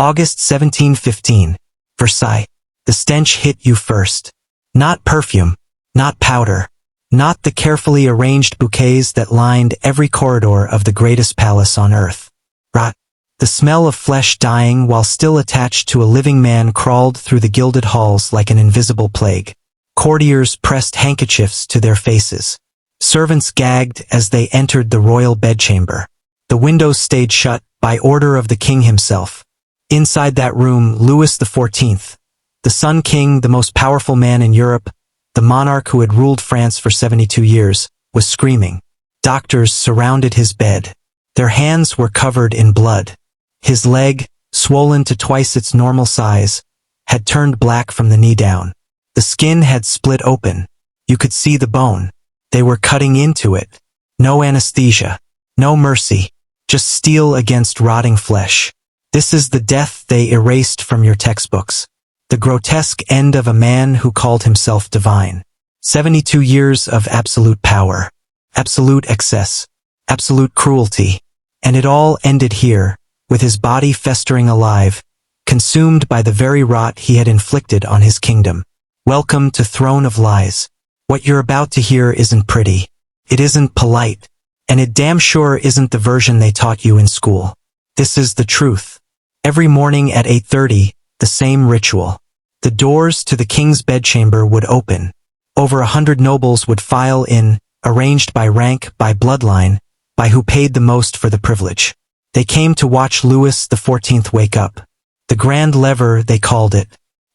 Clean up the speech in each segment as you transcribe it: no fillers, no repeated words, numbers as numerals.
August 1715. Versailles. The stench hit you first. Not perfume, not powder, not the carefully arranged bouquets that lined every corridor of the greatest palace on earth. Rot. The smell of flesh dying while still attached to a living man crawled through the gilded halls like an invisible plague. Courtiers pressed handkerchiefs to their faces. Servants gagged as they entered the royal bedchamber. The windows stayed shut by order of the king himself. Inside that room, Louis XIV, the Sun King, the most powerful man in Europe, the monarch who had ruled France for 72 years, was screaming. Doctors surrounded his bed. Their hands were covered in blood. His leg, swollen to twice its normal size, had turned black from the knee down. The skin had split open. You could see the bone. They were cutting into it. No anesthesia. No mercy. Just steel against rotting flesh. This is the death they erased from your textbooks. The grotesque end of a man who called himself divine. 72 years of absolute power. Absolute excess. Absolute cruelty. And it all ended here, with his body festering alive, consumed by the very rot he had inflicted on his kingdom. Welcome to Throne of Lies. What you're about to hear isn't pretty. It isn't polite. And it damn sure isn't the version they taught you in school. This is the truth. Every morning at 8:30, the same ritual. The doors to the king's bedchamber would open. Over 100 nobles would file in, arranged by rank, by bloodline, by who paid the most for the privilege. They came to watch Louis XIV wake up. The grand lever, they called it.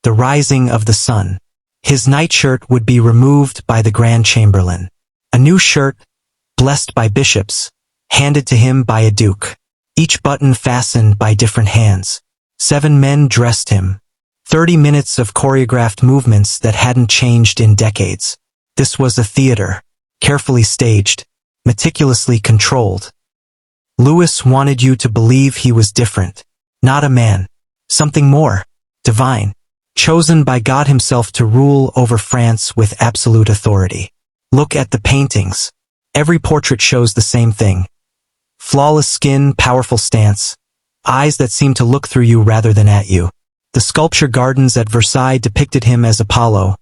The rising of the sun. His nightshirt would be removed by the Grand Chamberlain. A new shirt, blessed by bishops, handed to him by a duke. Each button fastened by different hands. 7 men dressed him. 30 minutes of choreographed movements that hadn't changed in decades. This was a theater, carefully staged, meticulously controlled. Louis wanted you to believe he was different. Not a man. Something more. Divine. Chosen by God himself to rule over France with absolute authority. Look at the paintings. Every portrait shows the same thing. Flawless skin, powerful stance. Eyes that seem to look through you rather than at you. The sculpture gardens at Versailles depicted him as Apollo,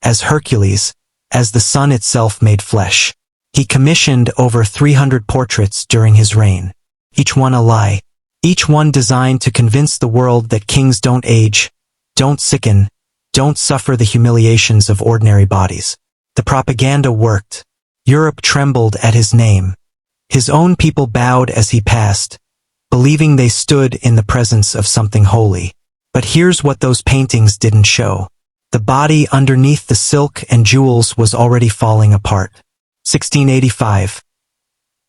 as Hercules, as the sun itself made flesh. He commissioned over 300 portraits during his reign. Each one a lie. Each one designed to convince the world that kings don't age, don't sicken, don't suffer the humiliations of ordinary bodies. The propaganda worked. Europe trembled at his name. His own people bowed as he passed, believing they stood in the presence of something holy. But here's what those paintings didn't show. The body underneath the silk and jewels was already falling apart. 1685.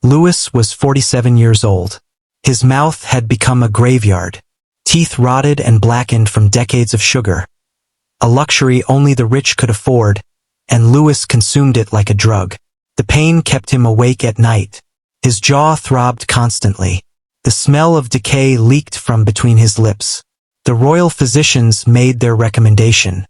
Louis was 47 years old. His mouth had become a graveyard. Teeth rotted and blackened from decades of sugar. A luxury only the rich could afford, and Louis consumed it like a drug. The pain kept him awake at night. His jaw throbbed constantly. The smell of decay leaked from between his lips. The royal physicians made their recommendation.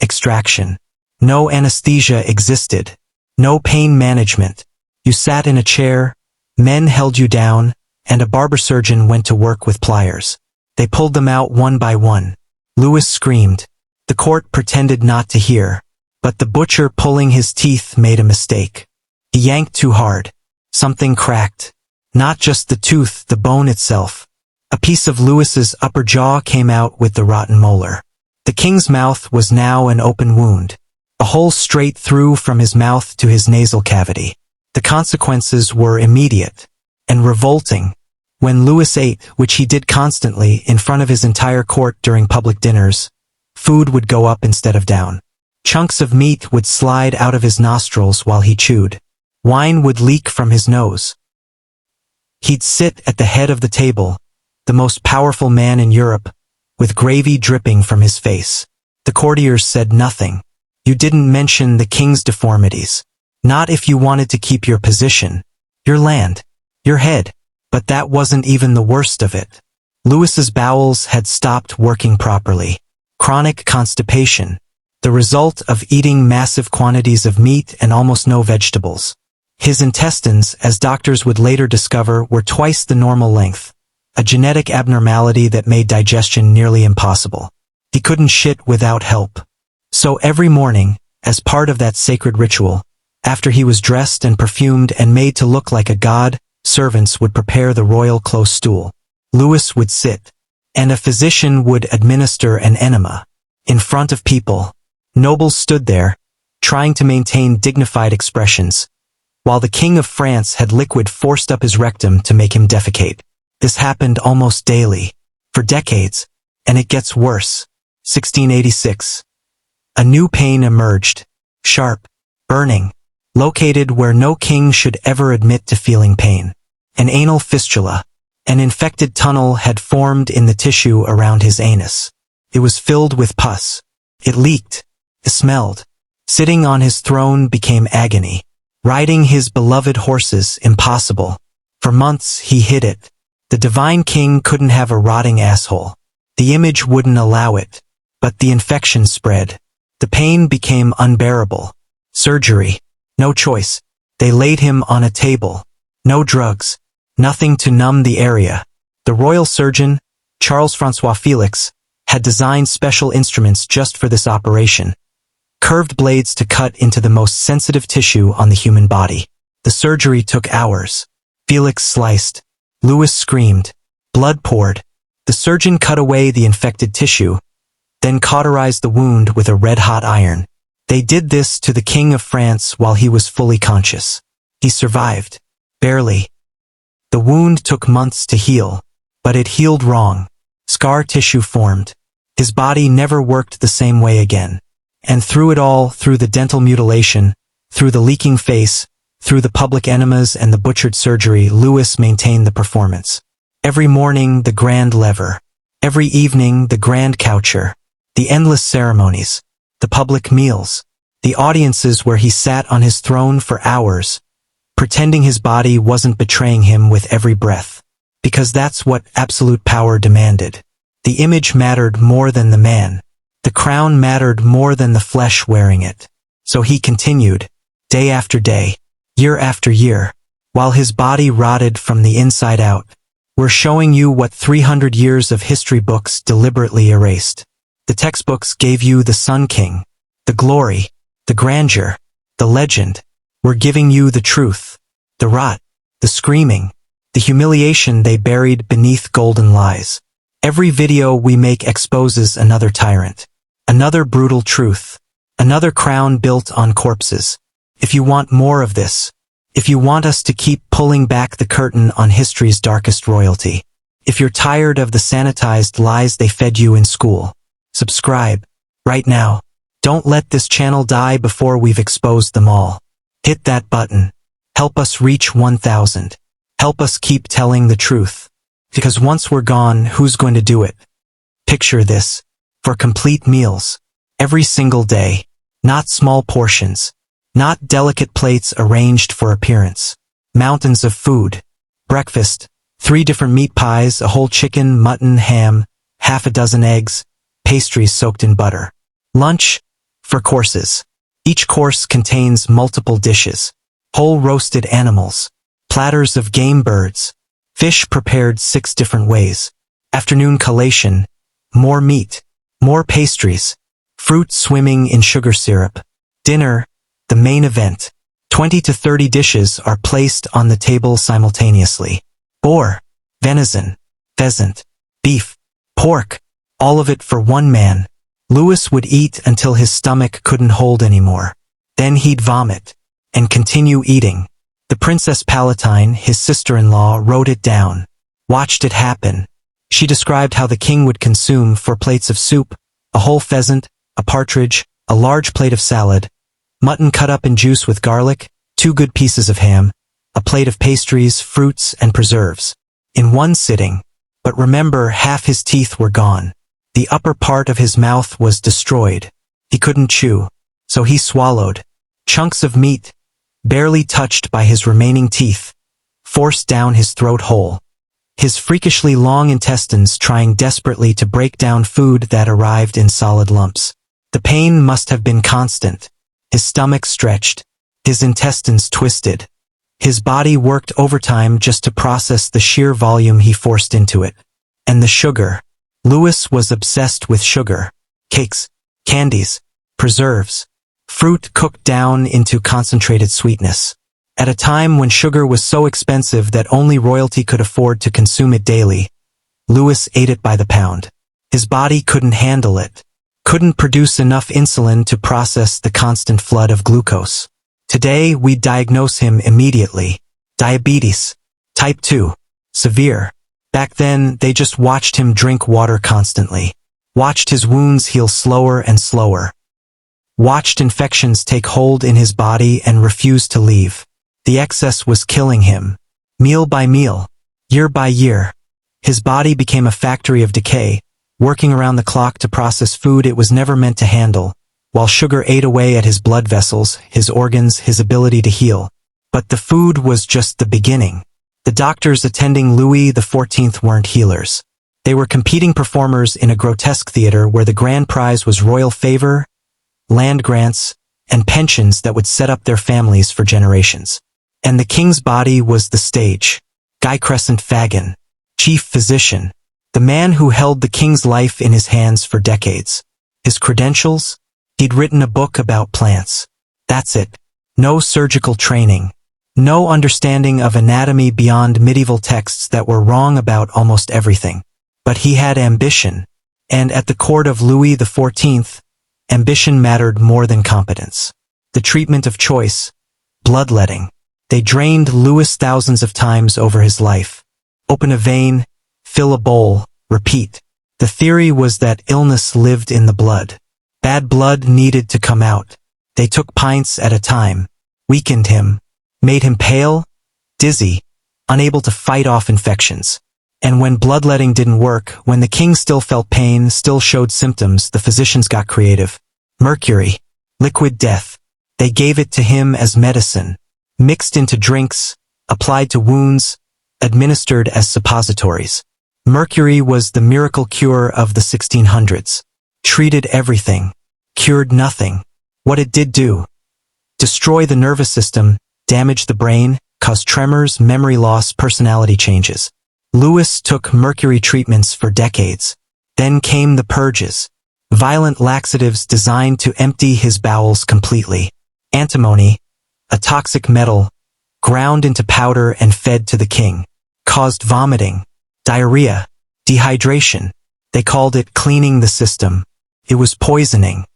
Extraction. No anesthesia existed. No pain management. You sat in a chair, men held you down, and a barber surgeon went to work with pliers. They pulled them out one by one. Louis screamed. The court pretended not to hear. But the butcher pulling his teeth made a mistake. He yanked too hard. Something cracked. Not just the tooth, the bone itself. A piece of Louis's upper jaw came out with the rotten molar. The king's mouth was now an open wound. A hole straight through from his mouth to his nasal cavity. The consequences were immediate and revolting. When Louis ate, which he did constantly in front of his entire court during public dinners, food would go up instead of down. Chunks of meat would slide out of his nostrils while he chewed. Wine would leak from his nose. He'd sit at the head of the table, the most powerful man in Europe, with gravy dripping from his face. The courtiers said nothing. You didn't mention the king's deformities. Not if you wanted to keep your position, your land, your head. But that wasn't even the worst of it. Louis's bowels had stopped working properly. Chronic constipation. The result of eating massive quantities of meat and almost no vegetables. His intestines, as doctors would later discover, were twice the normal length. a genetic abnormality that made digestion nearly impossible. He couldn't shit without help. So every morning, as part of that sacred ritual, after he was dressed and perfumed and made to look like a god, servants would prepare the royal close stool. Louis would sit, and a physician would administer an enema. In front of people, nobles stood there, trying to maintain dignified expressions, while the King of France had liquid forced up his rectum to make him defecate. This happened almost daily, for decades, and it gets worse. 1686. A new pain emerged, sharp, burning, located where no king should ever admit to feeling pain. An anal fistula. An infected tunnel had formed in the tissue around his anus. It was filled with pus. It leaked. It smelled. Sitting on his throne became agony. Riding his beloved horses impossible. For months he hid it. The divine king couldn't have a rotting asshole. The image wouldn't allow it. But the infection spread. The pain became unbearable. Surgery. No choice. They laid him on a table. No drugs. Nothing to numb the area. The royal surgeon, Charles-François Felix, had designed special instruments just for this operation. Curved blades to cut into the most sensitive tissue on the human body. The surgery took hours. Felix sliced. Louis screamed. Blood poured. The surgeon cut away the infected tissue, then cauterized the wound with a red-hot iron. They did this to the King of France while he was fully conscious. He survived. Barely. The wound took months to heal, but it healed wrong. Scar tissue formed. His body never worked the same way again. And through it all, through the dental mutilation, through the leaking face, through the public enemas and the butchered surgery, Louis maintained the performance. Every morning, the grand lever. Every evening, the grand coucher. The endless ceremonies. The public meals. The audiences where he sat on his throne for hours, pretending his body wasn't betraying him with every breath. Because that's what absolute power demanded. The image mattered more than the man. The crown mattered more than the flesh wearing it. So he continued, day after day, year after year, while his body rotted from the inside out. We're showing you what 300 years of history books deliberately erased. The textbooks gave you the Sun King, the glory, the grandeur, the legend. We're giving you the truth, the rot, the screaming, the humiliation they buried beneath golden lies. Every video we make exposes another tyrant, another brutal truth, another crown built on corpses. If you want more of this, if you want us to keep pulling back the curtain on history's darkest royalty, if you're tired of the sanitized lies they fed you in school, subscribe, right now. Don't let this channel die before we've exposed them all. Hit that button. Help us reach 1,000. Help us keep telling the truth. Because once we're gone, who's going to do it? Picture this. For complete meals. Every single day. Not small portions. Not delicate plates arranged for appearance. Mountains of food. Breakfast. 3 different meat pies, a whole chicken, mutton, ham, half a dozen eggs, pastries soaked in butter. Lunch. For courses. Each course contains multiple dishes. Whole roasted animals. Platters of game birds. Fish prepared 6 different ways. Afternoon collation. More meat. More pastries. Fruit swimming in sugar syrup. Dinner. The main event. 20 to 30 dishes are placed on the table simultaneously. Boar. Venison. Pheasant. Beef. Pork. All of it for one man. Louis would eat until his stomach couldn't hold anymore. Then he'd vomit. And continue eating. The Princess Palatine, his sister-in-law, wrote it down. Watched it happen. She described how the king would consume 4 plates of soup, a whole pheasant, a partridge, a large plate of salad, mutton cut up in juice with garlic, 2 good pieces of ham, a plate of pastries, fruits, and preserves. In one sitting. But remember, half his teeth were gone. The upper part of his mouth was destroyed. He couldn't chew. So he swallowed. Chunks of meat, barely touched by his remaining teeth, forced down his throat hole. His freakishly long intestines trying desperately to break down food that arrived in solid lumps. The pain must have been constant. His stomach stretched. His intestines twisted. His body worked overtime just to process the sheer volume he forced into it. And the sugar. Louis was obsessed with sugar. Cakes, candies, preserves, fruit cooked down into concentrated sweetness. At a time when sugar was so expensive that only royalty could afford to consume it daily, Louis ate it by the pound. His body couldn't handle it, couldn't produce enough insulin to process the constant flood of glucose. Today, we'd diagnose him immediately. Diabetes. Type 2. Severe. Back then, they just watched him drink water constantly. Watched his wounds heal slower and slower. Watched infections take hold in his body and refuse to leave. The excess was killing him. Meal by meal. Year by year. His body became a factory of decay, working around the clock to process food it was never meant to handle, while sugar ate away at his blood vessels, his organs, his ability to heal. But the food was just the beginning. The doctors attending Louis XIV weren't healers. They were competing performers in a grotesque theater where the grand prize was royal favor, land grants, and pensions that would set up their families for generations. And the king's body was the stage. Guy Crescent Fagan, chief physician, the man who held the king's life in his hands for decades. His credentials? He'd written a book about plants. That's it. No surgical training. No understanding of anatomy beyond medieval texts that were wrong about almost everything. But he had ambition. And at the court of Louis XIV, ambition mattered more than competence. The treatment of choice. Bloodletting. They drained Louis thousands of times over his life. Open a vein, fill a bowl, repeat. The theory was that illness lived in the blood. Bad blood needed to come out. They took pints at a time, weakened him, made him pale, dizzy, unable to fight off infections. And when bloodletting didn't work, when the king still felt pain, still showed symptoms, the physicians got creative. Mercury, liquid death. They gave it to him as medicine, mixed into drinks, applied to wounds, administered as suppositories. Mercury was the miracle cure of the 1600s. Treated everything, cured nothing. What it did do? Destroy the nervous system, damage the brain, cause tremors, memory loss, personality changes. Louis took mercury treatments for decades. Then came the purges. Violent laxatives designed to empty his bowels completely. Antimony, a toxic metal, ground into powder and fed to the king, caused vomiting, diarrhea, dehydration. They called it cleaning the system. It was poisoning.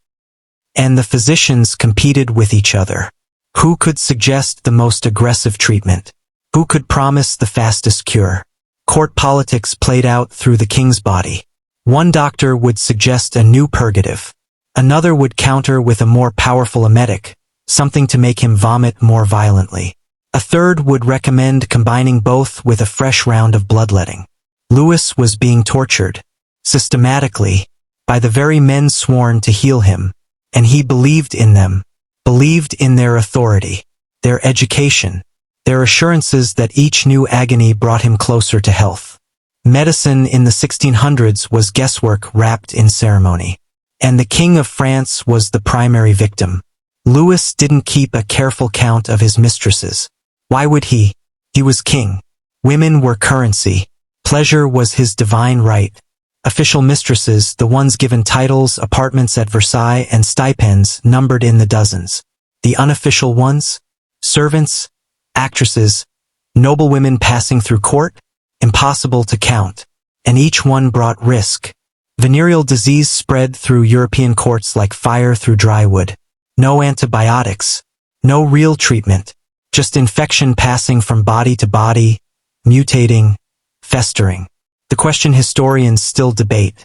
And the physicians competed with each other. Who could suggest the most aggressive treatment? Who could promise the fastest cure? Court politics played out through the king's body. One doctor would suggest a new purgative. Another would counter with a more powerful emetic, something to make him vomit more violently. A third would recommend combining both with a fresh round of bloodletting. Louis was being tortured, systematically, by the very men sworn to heal him, and he believed in them, believed in their authority, their education, their assurances that each new agony brought him closer to health. Medicine in the 1600s was guesswork wrapped in ceremony. And the King of France was the primary victim. Louis didn't keep a careful count of his mistresses. Why would he? He was king. Women were currency. Pleasure was his divine right. Official mistresses, the ones given titles, apartments at Versailles, and stipends, numbered in the dozens. The unofficial ones? Servants? Actresses? Noblewomen passing through court? Impossible to count. And each one brought risk. Venereal disease spread through European courts like fire through dry wood. No antibiotics. No real treatment. Just infection passing from body to body, mutating, festering. The question historians still debate.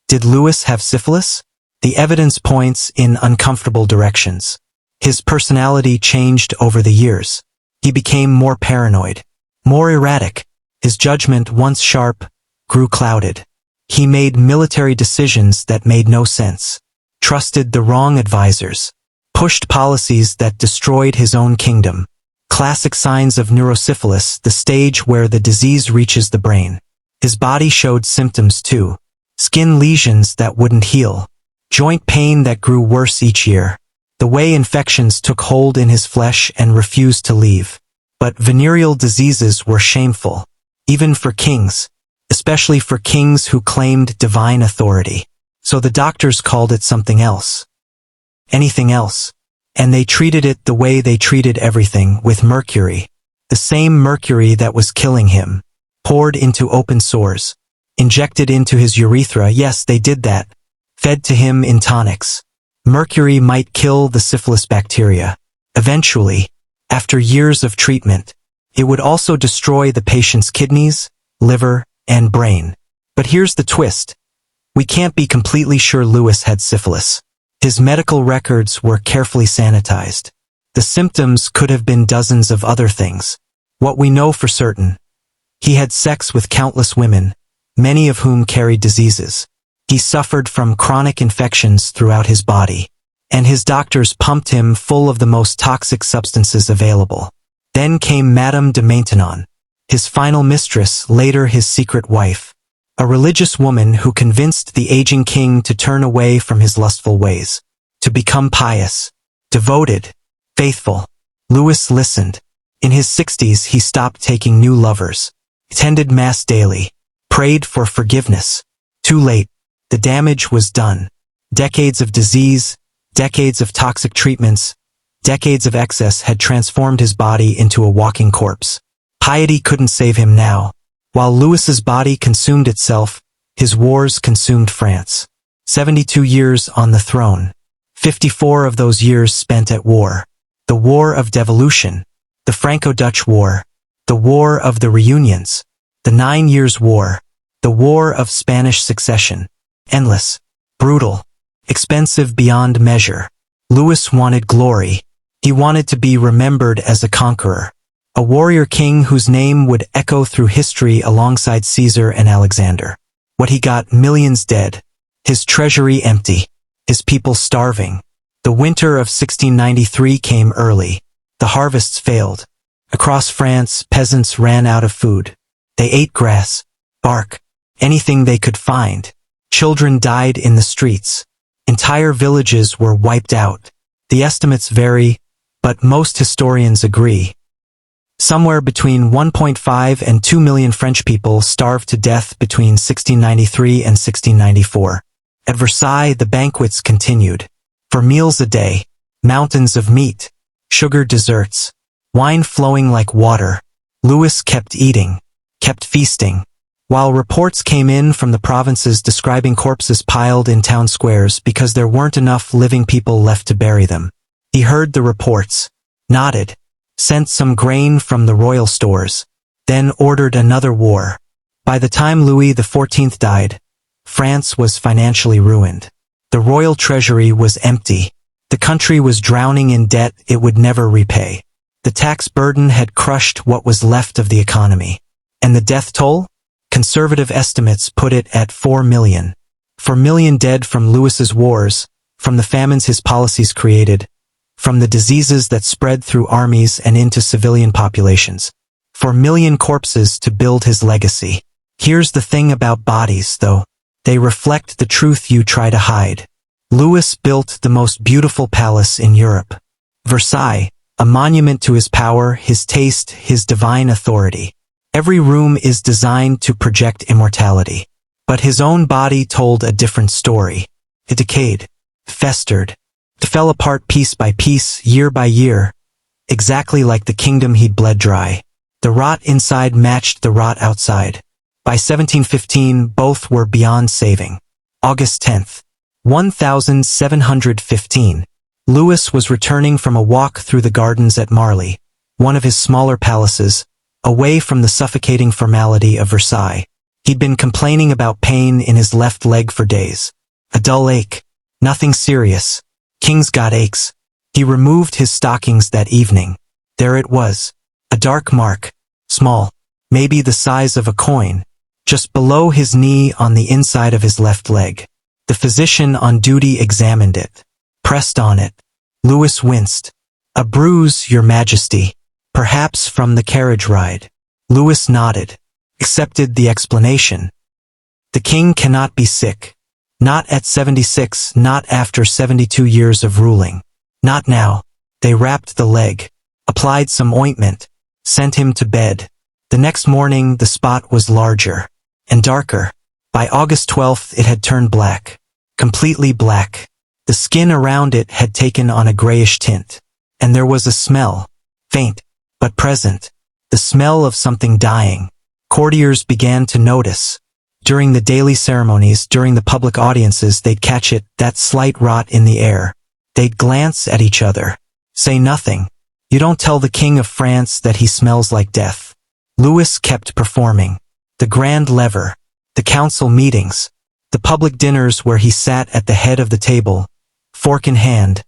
Did Louis have syphilis? The evidence points in uncomfortable directions. His personality changed over the years. He became more paranoid, more erratic. His judgment, once sharp, grew clouded. He made military decisions that made no sense, trusted the wrong advisors, pushed policies that destroyed his own kingdom. Classic signs of neurosyphilis, the stage where the disease reaches the brain. His body showed symptoms too. Skin lesions that wouldn't heal. Joint pain that grew worse each year. The way infections took hold in his flesh and refused to leave. But venereal diseases were shameful, even for kings, especially for kings who claimed divine authority. So the doctors called it something else. Anything else. And they treated it the way they treated everything, with mercury. The same mercury that was killing him. Poured into open sores. Injected into his urethra. Yes, they did that. Fed to him in tonics. Mercury might kill the syphilis bacteria. Eventually, after years of treatment, it would also destroy the patient's kidneys, liver, and brain. But here's the twist. We can't be completely sure Louis had syphilis. His medical records were carefully sanitized. The symptoms could have been dozens of other things. What we know for certain: he had sex with countless women, many of whom carried diseases. He suffered from chronic infections throughout his body, and his doctors pumped him full of the most toxic substances available. Then came Madame de Maintenon, his final mistress, later his secret wife, a religious woman who convinced the aging king to turn away from his lustful ways, to become pious, devoted, faithful. Louis listened. In his 60s, he stopped taking new lovers, attended mass daily, prayed for forgiveness. Too late. The damage was done. Decades of disease, decades of toxic treatments, decades of excess had transformed his body into a walking corpse. Piety couldn't save him now. While Louis's body consumed itself, his wars consumed France. 72 years on the throne. 54 of those years spent at war. The War of Devolution, the Franco-Dutch War, the War of the Reunions, the 9 Years' War, the War of Spanish Succession. Endless, brutal, expensive beyond measure. Louis wanted glory. He wanted to be remembered as a conqueror, a warrior king whose name would echo through history alongside Caesar and Alexander. What he got: millions dead, his treasury empty, his people starving. The winter of 1693 came early. The harvests failed. Across France, peasants ran out of food. They ate grass, bark, anything they could find. Children died in the streets. Entire villages were wiped out. The estimates vary, but most historians agree. Somewhere between 1.5 and 2 million French people starved to death between 1693 and 1694. At Versailles, the banquets continued. For meals a day, mountains of meat, sugar desserts, wine flowing like water. Louis kept eating, kept feasting. While reports came in from the provinces describing corpses piled in town squares because there weren't enough living people left to bury them, he heard the reports, nodded, sent some grain from the royal stores, then ordered another war. By the time Louis XIV died, France was financially ruined. The royal treasury was empty. The country was drowning in debt it would never repay. The tax burden had crushed what was left of the economy. And the death toll? Conservative estimates put it at 4 million. 4 million dead from Louis's wars, from the famines his policies created, from the diseases that spread through armies and into civilian populations. 4 million corpses to build his legacy. Here's the thing about bodies, though. They reflect the truth you try to hide. Louis built the most beautiful palace in Europe. Versailles, a monument to his power, his taste, his divine authority. Every room is designed to project immortality. But his own body told a different story. It decayed, festered, it fell apart piece by piece, year by year, exactly like the kingdom he'd bled dry. The rot inside matched the rot outside. By 1715, both were beyond saving. August 10th, 1715. Louis was returning from a walk through the gardens at Marly, one of his smaller palaces, away from the suffocating formality of Versailles. He'd been complaining about pain in his left leg for days. A dull ache. Nothing serious. Kings got aches. He removed his stockings that evening. There it was. A dark mark. Small. Maybe the size of a coin. Just below his knee on the inside of his left leg. The physician on duty examined it. Pressed on it. Louis winced. A bruise, Your Majesty. Perhaps from the carriage ride. Louis nodded. Accepted the explanation. The king cannot be sick. Not at 76, not after 72 years of ruling. Not now. They wrapped the leg. Applied some ointment. sent him to bed. The next morning the spot was larger and darker. By August 12th it had turned black. Completely black. The skin around it had taken on a grayish tint. And there was a smell. Faint, but present. The smell of something dying. Courtiers began to notice. During the daily ceremonies, during the public audiences, they'd catch it, that slight rot in the air. They'd glance at each other. Say nothing. You don't tell the King of France that he smells like death. Louis kept performing. The grand lever. The council meetings. The public dinners where he sat at the head of the table, fork in hand,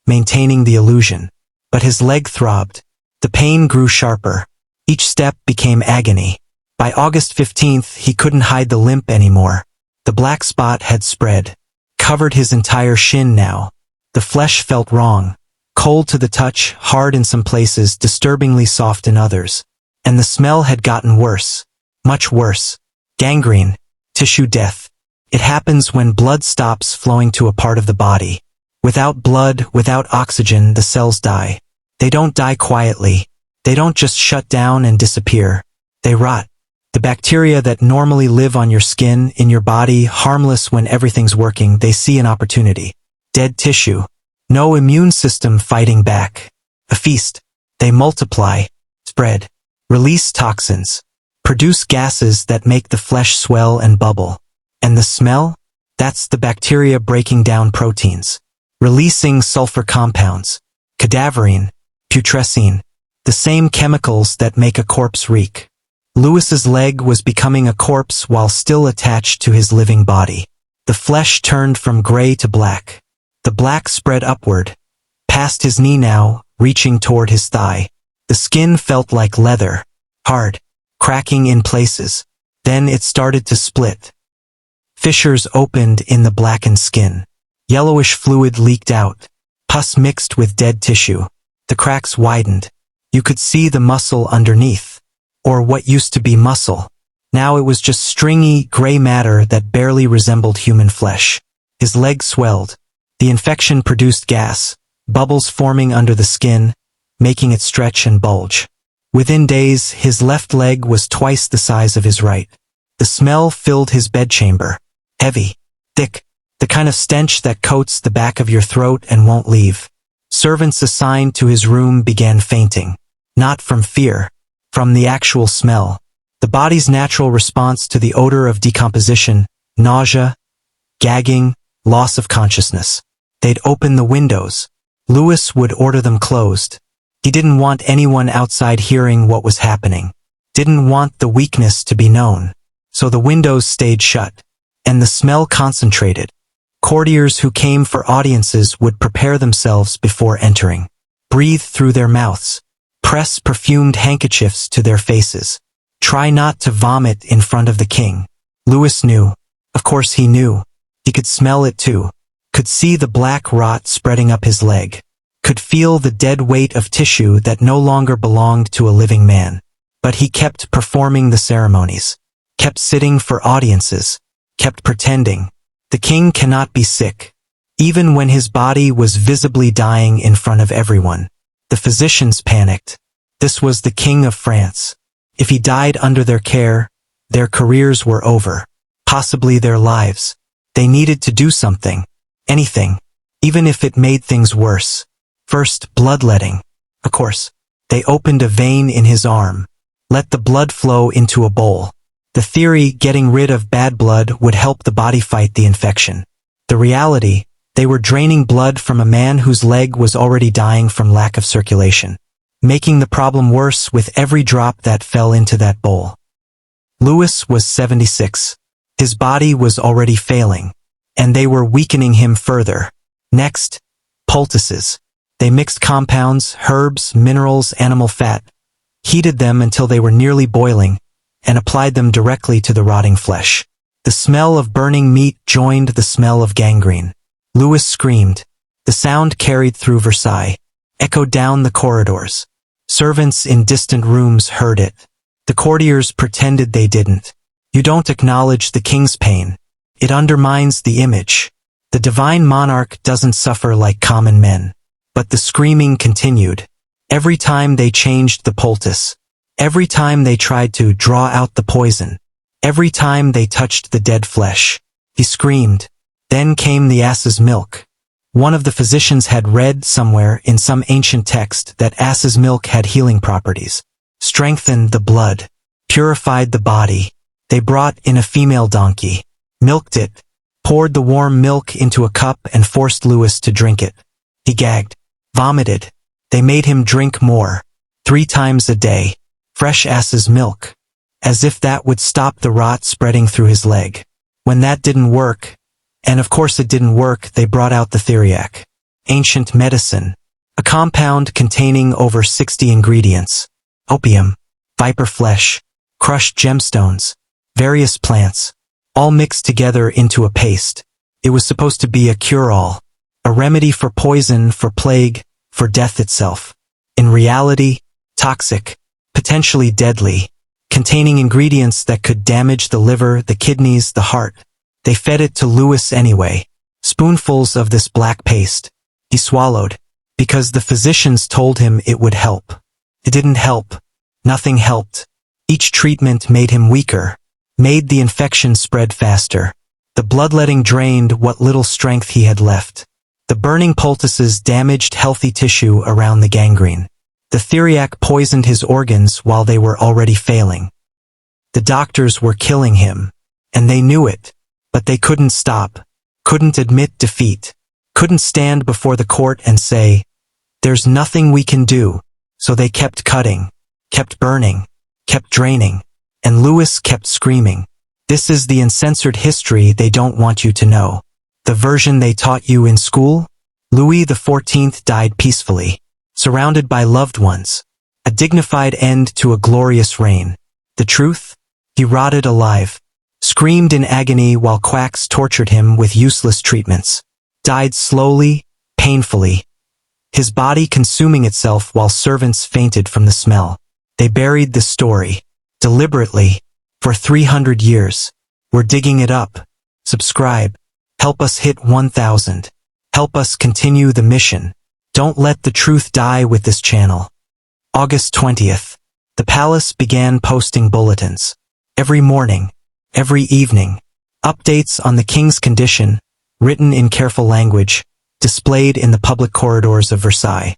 maintaining the illusion. But his leg throbbed. The pain grew sharper. Each step became agony. By August 15th, he couldn't hide the limp anymore. The black spot had spread. Covered his entire shin now. The flesh felt wrong. Cold to the touch, hard in some places, disturbingly soft in others. And the smell had gotten worse. Much worse. Gangrene. Tissue death. It happens when blood stops flowing to a part of the body. Without blood, without oxygen, the cells die. They don't die quietly. They don't just shut down and disappear. They rot. The bacteria that normally live on your skin, in your body, harmless when everything's working, they see an opportunity. Dead tissue. No immune system fighting back. A feast. They multiply, spread, release toxins, produce gases that make the flesh swell and bubble. And the smell? That's the bacteria breaking down proteins, releasing sulfur compounds, cadaverine, putrescine, the same chemicals that make a corpse reek. Louis's leg was becoming a corpse while still attached to his living body. The flesh turned from gray to black. The black spread upward, past his knee now, reaching toward his thigh. The skin felt like leather, hard, cracking in places. Then it started to split. Fissures opened in the blackened skin. Yellowish fluid leaked out. Pus mixed with dead tissue. The cracks widened. You could see the muscle underneath. Or what used to be muscle. Now it was just stringy, gray matter that barely resembled human flesh. His leg swelled. The infection produced gas, bubbles forming under the skin, making it stretch and bulge. Within days, his left leg was twice the size of his right. The smell filled his bedchamber. Heavy, thick, the kind of stench that coats the back of your throat and won't leave. Servants assigned to his room began fainting. Not from fear, from the actual smell. The body's natural response to the odor of decomposition, nausea, gagging, loss of consciousness. They'd open the windows. Louis would order them closed. He didn't want anyone outside hearing what was happening. Didn't want the weakness to be known. So the windows stayed shut. And the smell concentrated. Courtiers who came for audiences would prepare themselves before entering. Breathe through their mouths. Press perfumed handkerchiefs to their faces. Try not to vomit in front of the king. Louis knew. Of course he knew. He could smell it too. Could see the black rot spreading up his leg. Could feel the dead weight of tissue that no longer belonged to a living man. But he kept performing the ceremonies. Kept sitting for audiences. Kept pretending. The king cannot be sick. Even when his body was visibly dying in front of everyone. The physicians panicked. This was the King of France. If he died under their care, their careers were over. Possibly their lives. They needed to do something. Anything. Even if it made things worse. First, bloodletting. Of course. They opened a vein in his arm. Let the blood flow into a bowl. The theory, getting rid of bad blood, would help the body fight the infection. The reality, they were draining blood from a man whose leg was already dying from lack of circulation. Making the problem worse with every drop that fell into that bowl. Louis was 76. His body was already failing. And they were weakening him further. Next, poultices. They mixed compounds, herbs, minerals, animal fat, heated them until they were nearly boiling, and applied them directly to the rotting flesh. The smell of burning meat joined the smell of gangrene. Louis screamed. The sound carried through Versailles, echoed down the corridors. Servants in distant rooms heard it. The courtiers pretended they didn't. You don't acknowledge the king's pain. It undermines the image. The divine monarch doesn't suffer like common men. But the screaming continued. Every time they changed the poultice, Every time they tried to draw out the poison, every time they touched the dead flesh, he screamed. Then came the ass's milk. One of the physicians had read somewhere in some ancient text that ass's milk had healing properties, strengthened the blood, purified the body. They brought in a female donkey, milked it, poured the warm milk into a cup and forced Louis to drink it. He gagged, vomited. They made him drink more, 3 times a day, fresh ass's milk, as if that would stop the rot spreading through his leg. When that didn't work, and of course it didn't work, they brought out the theriac, ancient medicine, a compound containing over 60 ingredients, opium, viper flesh, crushed gemstones, various plants, all mixed together into a paste. It was supposed to be a cure-all, a remedy for poison, for plague, for death itself. In reality, toxic, potentially deadly, containing ingredients that could damage the liver, the kidneys, the heart. They fed it to Louis anyway, spoonfuls of this black paste. He swallowed, because the physicians told him it would help. It didn't help. Nothing helped. Each treatment made him weaker, made the infection spread faster. The bloodletting drained what little strength he had left. The burning poultices damaged healthy tissue around the gangrene. The theriac poisoned his organs while they were already failing. The doctors were killing him, and they knew it, but they couldn't stop, couldn't admit defeat, couldn't stand before the court and say, "There's nothing we can do." So they kept cutting, kept burning, kept draining, and Louis kept screaming. This is the uncensored history they don't want you to know. The version they taught you in school? Louis XIV died peacefully, surrounded by loved ones. A dignified end to a glorious reign. The truth? He rotted alive, screamed in agony while quacks tortured him with useless treatments, died slowly, painfully, his body consuming itself while servants fainted from the smell. They buried the story, deliberately, for 300 years. We're digging it up. Subscribe. Help us hit 1,000. Help us continue the mission. Don't let the truth die with this channel. August 20th. The palace began posting bulletins. Every morning, every evening. Updates on the king's condition, written in careful language, displayed in the public corridors of Versailles.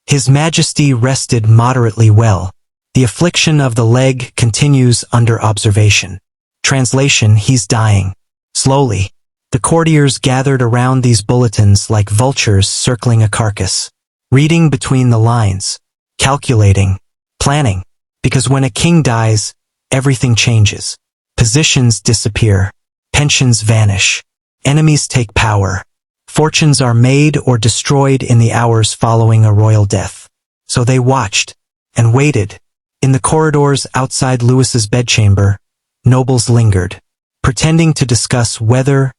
His Majesty rested moderately well. The affliction of the leg continues under observation. Translation: he's dying. Slowly. The courtiers gathered around these bulletins like vultures circling a carcass, reading between the lines, calculating, planning, because when a king dies, everything changes. Positions disappear, pensions vanish, enemies take power, fortunes are made or destroyed in the hours following a royal death. So they watched and waited. In the corridors outside Louis's bedchamber, nobles lingered, pretending to discuss weather,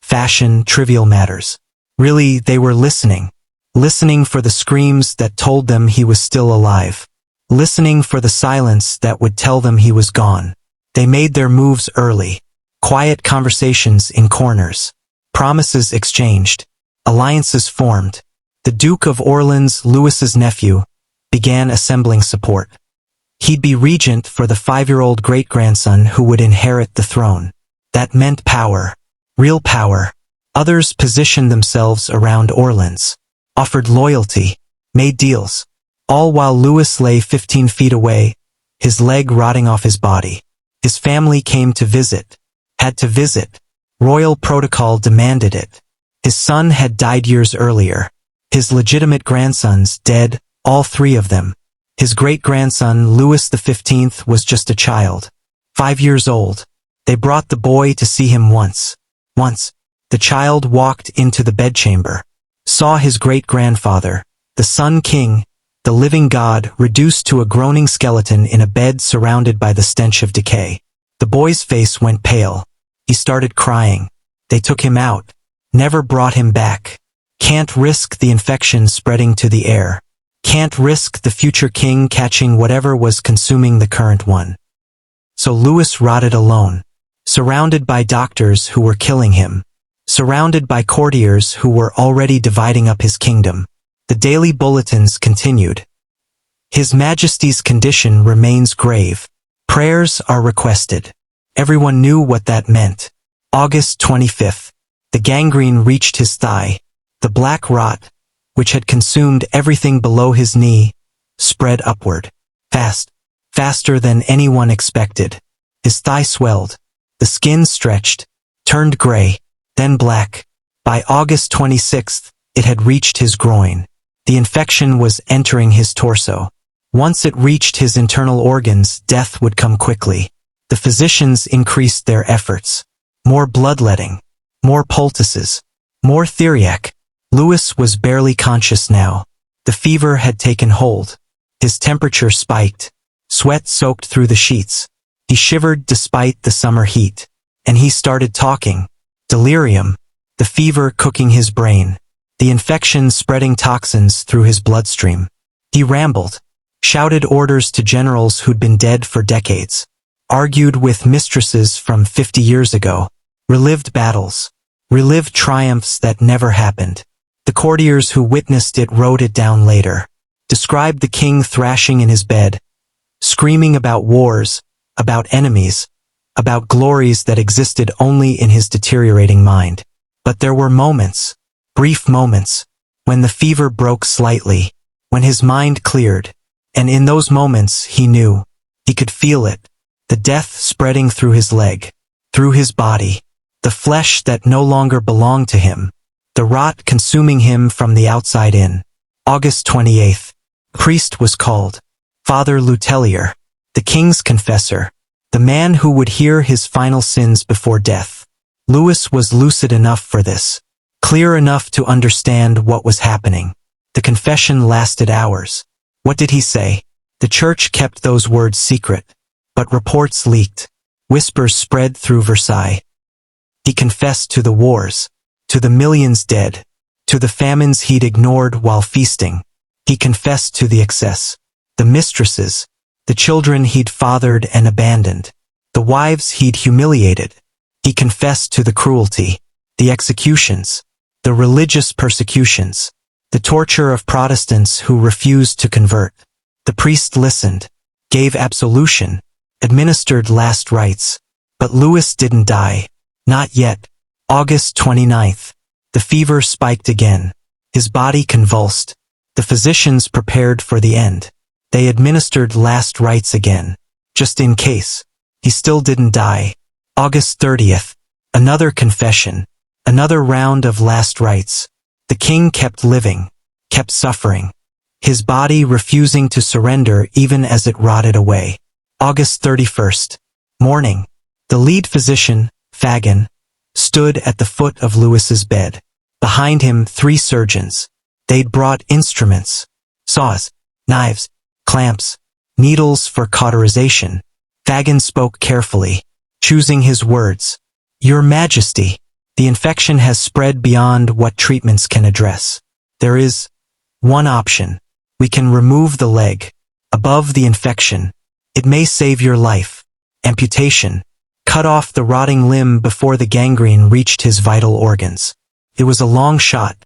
fashion, trivial matters. Really, they were listening. Listening for the screams that told them he was still alive. Listening for the silence that would tell them he was gone. They made their moves early. Quiet conversations in corners. Promises exchanged. Alliances formed. The Duke of Orleans, Louis's nephew, began assembling support. He'd be regent for the 5-year-old great-grandson who would inherit the throne. That meant power. Real power. Others positioned themselves around Orleans, offered loyalty, made deals, all while Louis lay 15 feet away, his leg rotting off his body. His family came to visit, had to visit. Royal protocol demanded it. His son had died years earlier. His legitimate grandsons dead, all 3 of them. His great-grandson, Louis XV, was just a child, 5 years old. They brought the boy to see him once. The child walked into the bedchamber, saw his great-grandfather, the Sun King, the living god, reduced to a groaning skeleton in a bed surrounded by the stench of decay. The boy's face went pale. He started crying. They took him out, never brought him back. Can't risk the infection spreading to the air. Can't risk the future king catching whatever was consuming the current one. So Louis rotted alone, surrounded by doctors who were killing him, surrounded by courtiers who were already dividing up his kingdom. The daily bulletins continued. His Majesty's condition remains grave. Prayers are requested. Everyone knew what that meant. August 25th. The gangrene reached his thigh. The black rot, which had consumed everything below his knee, spread upward. Faster than anyone expected. His thigh swelled. The skin stretched, turned gray, then black. By August 26th, it had reached his groin. The infection was entering his torso. Once it reached his internal organs, death would come quickly. The physicians increased their efforts. More bloodletting, more poultices, more theriac. Louis was barely conscious now. The fever had taken hold. His temperature spiked. Sweat soaked through the sheets. He shivered despite the summer heat. And he started talking. Delirium. The fever cooking his brain. The infection spreading toxins through his bloodstream. He rambled. Shouted orders to generals who'd been dead for decades. Argued with mistresses from 50 years ago. Relived battles. Relived triumphs that never happened. The courtiers who witnessed it wrote it down later. Described the king thrashing in his bed. Screaming about wars, about enemies, about glories that existed only in his deteriorating mind. But there were moments, brief moments, when the fever broke slightly, when his mind cleared, and in those moments he knew, he could feel it, the death spreading through his leg, through his body, the flesh that no longer belonged to him, the rot consuming him from the outside in. August 28th. Priest was called. Father Letellier, the king's confessor, the man who would hear his final sins before death. Louis was lucid enough for this, clear enough to understand what was happening. The confession lasted hours. What did he say? The church kept those words secret, but reports leaked. Whispers spread through Versailles. He confessed to the wars, to the millions dead, to the famines he'd ignored while feasting. He confessed to the excess, the mistresses, the children he'd fathered and abandoned, the wives he'd humiliated. He confessed to the cruelty, the executions, the religious persecutions, the torture of Protestants who refused to convert. The priest listened, gave absolution, administered last rites. But Louis didn't die. Not yet. August 29th. The fever spiked again. His body convulsed. The physicians prepared for the end. They administered last rites again. Just in case. He still didn't die. August 30th. Another confession. Another round of last rites. The king kept living. Kept suffering. His body refusing to surrender even as it rotted away. August 31st. Morning. The lead physician, Fagan, stood at the foot of Louis's bed. Behind him 3 surgeons. They'd brought instruments. Saws, knives, clamps, needles for cauterization. Fagan spoke carefully, choosing his words. Your Majesty, the infection has spread beyond what treatments can address. There is one option. We can remove the leg, above the infection. It may save your life. Amputation. Cut off the rotting limb before the gangrene reached his vital organs. It was a long shot.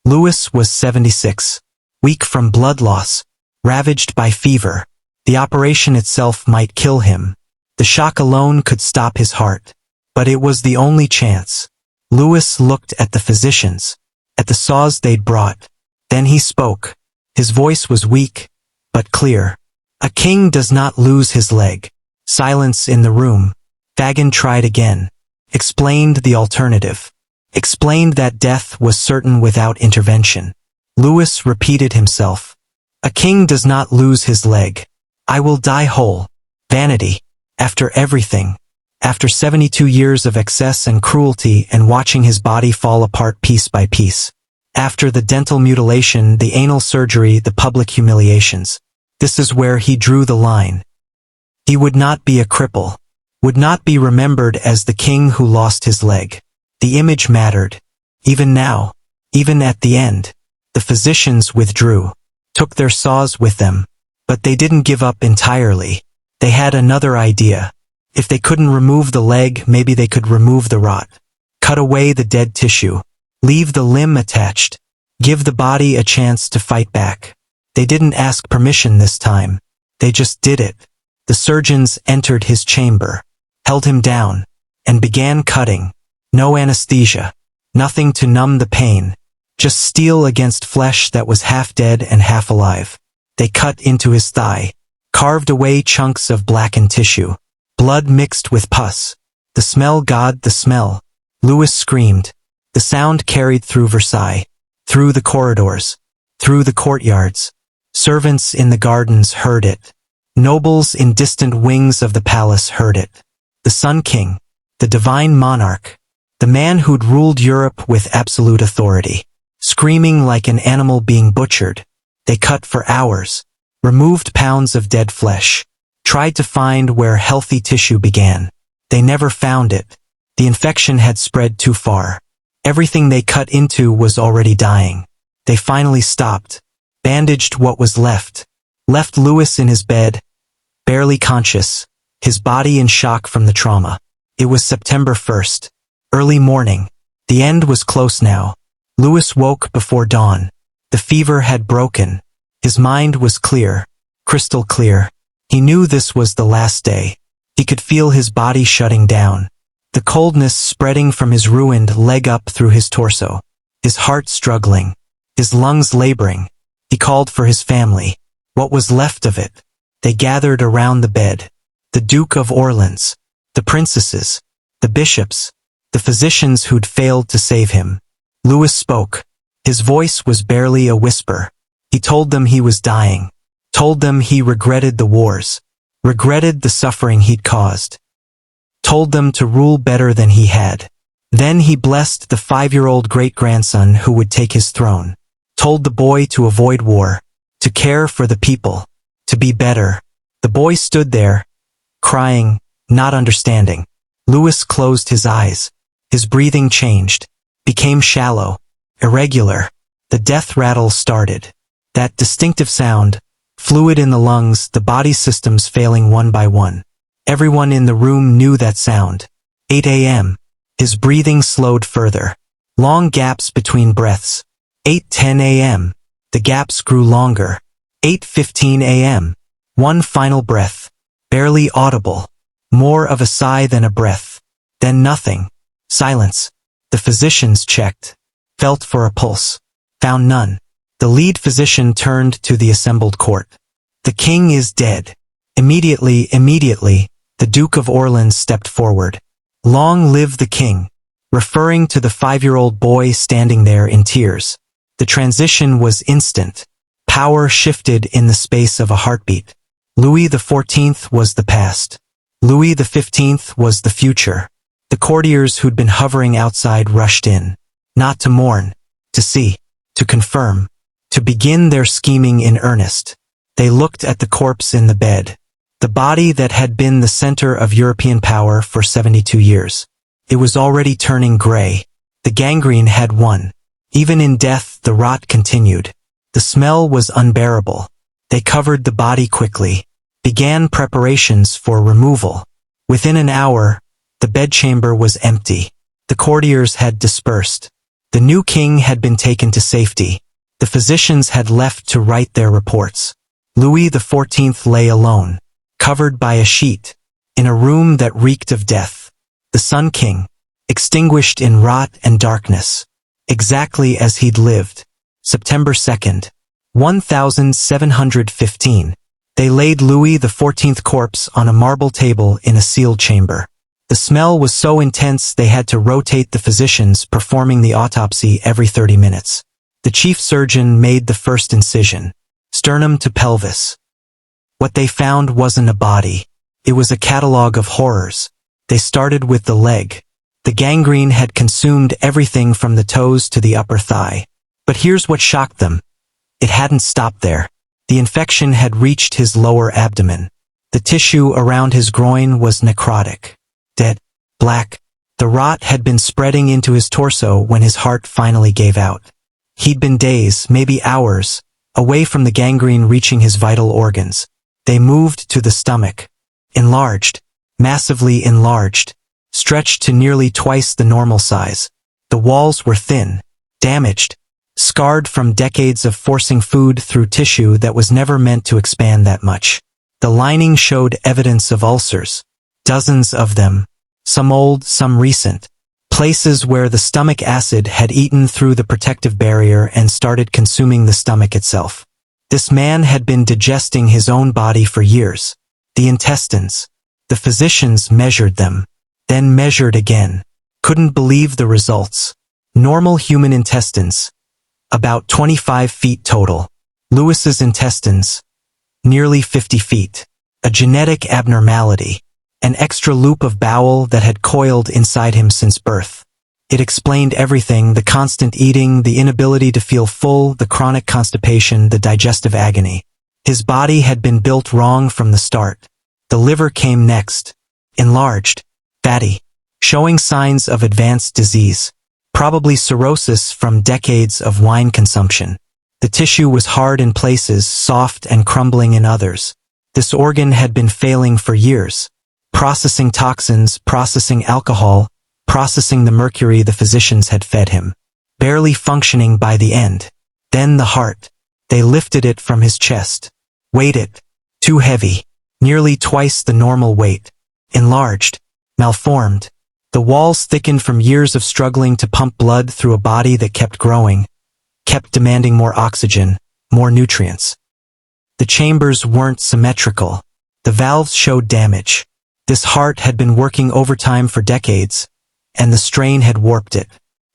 Louis was 76, weak from blood loss, ravaged by fever. The operation itself might kill him. The shock alone could stop his heart. But it was the only chance. Louis looked at the physicians, at the saws they'd brought. Then he spoke. His voice was weak, but clear. A king does not lose his leg. Silence in the room. Fagan tried again. Explained the alternative. Explained that death was certain without intervention. Louis repeated himself. A king does not lose his leg. I will die whole. Vanity. After everything. After 72 years of excess and cruelty and watching his body fall apart piece by piece. After the dental mutilation, the anal surgery, the public humiliations. This is where he drew the line. He would not be a cripple. Would not be remembered as the king who lost his leg. The image mattered. Even now. Even at the end. The physicians withdrew. Took their saws with them. But they didn't give up entirely. They had another idea. If they couldn't remove the leg, maybe they could remove the rot. Cut away the dead tissue. Leave the limb attached. Give the body a chance to fight back. They didn't ask permission this time. They just did it. The surgeons entered his chamber, held him down, and began cutting. No anesthesia. Nothing to numb the pain. Just steel against flesh that was half dead and half alive. They cut into his thigh, carved away chunks of blackened tissue. Blood mixed with pus. The smell, God, the smell. Louis screamed. The sound carried through Versailles, through the corridors, through the courtyards. Servants in the gardens heard it. Nobles in distant wings of the palace heard it. The Sun King, the divine monarch, the man who'd ruled Europe with absolute authority, screaming like an animal being butchered. They cut for hours, removed pounds of dead flesh, tried to find where healthy tissue began. They never found it. The infection had spread too far. Everything they cut into was already dying. They finally stopped, bandaged what was left Louis in his bed, barely conscious, his body in shock from the trauma. It was September 1st, early morning. The end was close now. Louis woke before dawn. The fever had broken. His mind was clear, crystal clear. He knew this was the last day. He could feel his body shutting down, the coldness spreading from his ruined leg up through his torso, his heart struggling, his lungs laboring. He called for his family, what was left of it. They gathered around the bed. The Duke of Orleans, the princesses, the bishops, the physicians who'd failed to save him. Louis spoke. His voice was barely a whisper. He told them he was dying, told them he regretted the wars, regretted the suffering he'd caused, told them to rule better than he had. Then he blessed the 5-year-old great-grandson who would take his throne, told the boy to avoid war, to care for the people, to be better. The boy stood there, crying, not understanding. Louis closed his eyes. His breathing changed, became shallow, irregular. The death rattle started. That distinctive sound, fluid in the lungs, the body systems failing one by one. Everyone in the room knew that sound. 8 a.m. His breathing slowed further. Long gaps between breaths. 8:10 a.m. The gaps grew longer. 8:15 a.m. One final breath. Barely audible. More of a sigh than a breath. Then nothing. Silence. The physicians checked. Felt for a pulse. Found none. The lead physician turned to the assembled court. The king is dead. Immediately, the Duke of Orleans stepped forward. Long live the king, referring to the 5-year-old boy standing there in tears. The transition was instant. Power shifted in the space of a heartbeat. Louis XIV was the past. Louis XV was the future. The courtiers who'd been hovering outside rushed in, not to mourn, to see, to confirm, to begin their scheming in earnest. They looked at the corpse in the bed, the body that had been the center of European power for 72 years. It was already turning gray. The gangrene had won. Even in death, the rot continued. The smell was unbearable. They covered the body quickly, began preparations for removal. Within an hour, the bedchamber was empty. The courtiers had dispersed. The new king had been taken to safety. The physicians had left to write their reports. Louis XIV lay alone, covered by a sheet, in a room that reeked of death. The Sun King, extinguished in rot and darkness, exactly as he'd lived. September 2nd, 1715. They laid Louis XIV corpse on a marble table in a sealed chamber. The smell was so intense they had to rotate the physicians performing the autopsy every 30 minutes. The chief surgeon made the first incision, sternum to pelvis. What they found wasn't a body. It was a catalog of horrors. They started with the leg. The gangrene had consumed everything from the toes to the upper thigh. But here's what shocked them. It hadn't stopped there. The infection had reached his lower abdomen. The tissue around his groin was necrotic. Dead. Black. The rot had been spreading into his torso when his heart finally gave out. He'd been days, maybe hours, away from the gangrene reaching his vital organs. They moved to the stomach. Enlarged. Massively enlarged. Stretched to nearly twice the normal size. The walls were thin. Damaged. scarred from decades of forcing food through tissue that was never meant to expand that much. The lining showed evidence of ulcers, dozens of them, some old, some recent, places where the stomach acid had eaten through the protective barrier and started consuming the stomach itself. This man had been digesting his own body for years. The intestines. The physicians measured them, then measured again. Couldn't believe the results. Normal human intestines, about 25 feet total. Louis's intestines, nearly 50 feet. A genetic abnormality. An extra loop of bowel that had coiled inside him since birth. It explained everything: the constant eating, the inability to feel full, the chronic constipation, the digestive agony. His body had been built wrong from the start. The liver came next. Enlarged, fatty, showing signs of advanced disease. Probably cirrhosis from decades of wine consumption. The tissue was hard in places, soft and crumbling in others. This organ had been failing for years. Processing toxins, processing alcohol, processing the mercury the physicians had fed him. Barely functioning by the end. Then the heart. They lifted it from his chest. Weighed it. Too heavy. Nearly twice the normal weight. Enlarged. Malformed. The walls thickened from years of struggling to pump blood through a body that kept growing, kept demanding more oxygen, more nutrients. The chambers weren't symmetrical. The valves showed damage. This heart had been working overtime for decades, and the strain had warped it.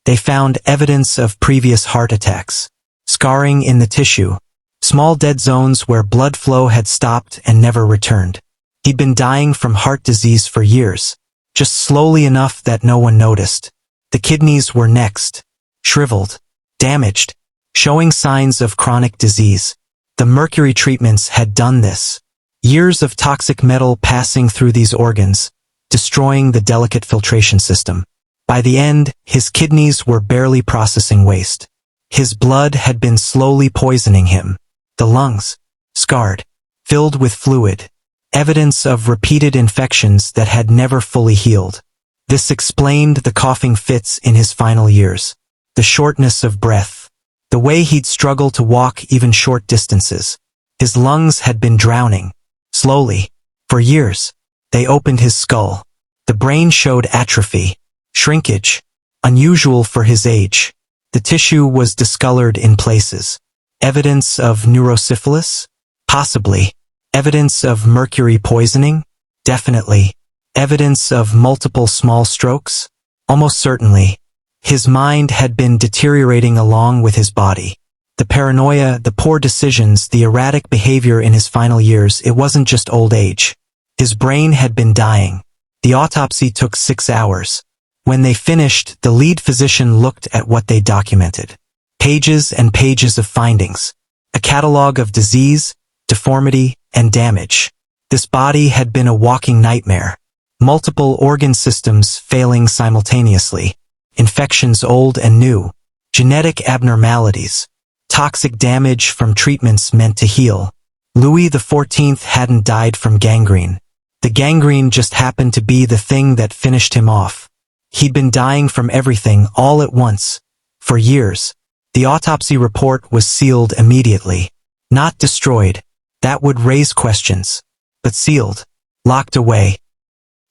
They found evidence of previous heart attacks. Scarring in the tissue. Small dead zones where blood flow had stopped and never returned. He'd been dying from heart disease for years, just slowly enough that no one noticed. The kidneys were next. Shriveled. Damaged. Showing signs of chronic disease. The mercury treatments had done this. Years of toxic metal passing through these organs, destroying the delicate filtration system. By the end, his kidneys were barely processing waste. His blood had been slowly poisoning him. The lungs, scarred, filled with fluid, evidence of repeated infections that had never fully healed. This explained the coughing fits in his final years, the shortness of breath, the way he'd struggle to walk even short distances. His lungs had been drowning, slowly, for years. They opened his skull. The brain showed atrophy, shrinkage, unusual for his age. The tissue was discolored in places. Evidence of neurosyphilis? Possibly. Evidence of mercury poisoning? Definitely. Evidence of multiple small strokes? Almost certainly. His mind had been deteriorating along with his body. The paranoia, the poor decisions, the erratic behavior in his final years, it wasn't just old age. His brain had been dying. The autopsy took 6 hours. When they finished, the lead physician looked at what they documented. Pages and pages of findings. A catalog of disease, deformity, and damage. This body had been a walking nightmare. Multiple organ systems failing simultaneously. Infections old and new. Genetic abnormalities. Toxic damage from treatments meant to heal. Louis XIV hadn't died from gangrene. The gangrene just happened to be the thing that finished him off. He'd been dying from everything all at once. For years. The autopsy report was sealed immediately. Not destroyed. That would raise questions. But sealed. Locked away.